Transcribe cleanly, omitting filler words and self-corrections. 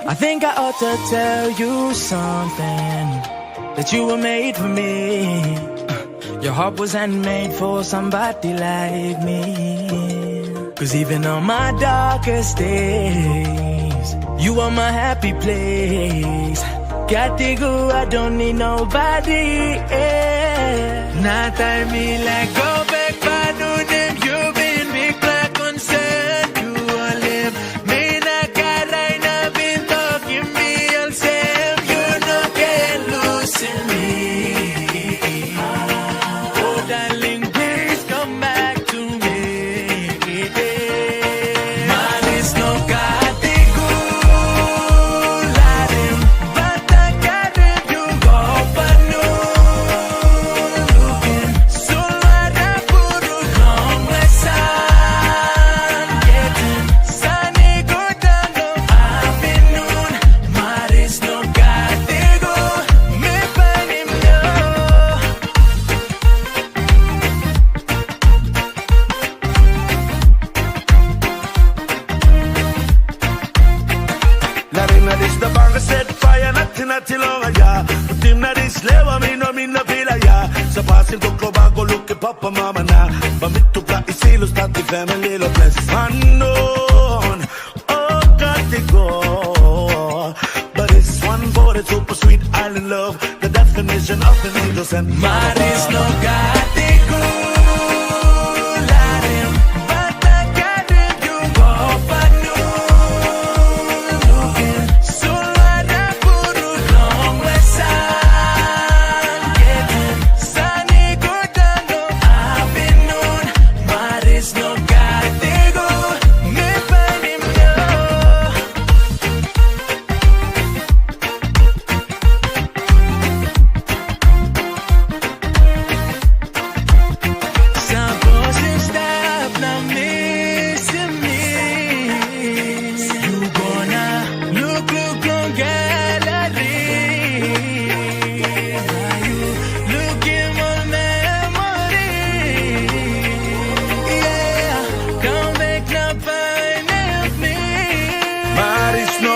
I think I ought to tell you something, that you were made for me. Your heart was handmade for somebody like me. 'Cause even on my darkest days, you are my happy place. Gotta go, I don't need nobody. Not I me like go back, but do them. You been big black concern. You will live. Me not got right now been talking me all same. You no can lose in me. Oh darling, please come back to me. Man is no God. The banga set fire, nothing longer, yeah. But him not is slave, me no feel ya. Sa pasin ko bago look at papa mama na. Bamito ka isilo start the family lo bless. Unknown, oh got to go. But it's one for the super sweet island love. The definition of an innocent. Maris no got to go. No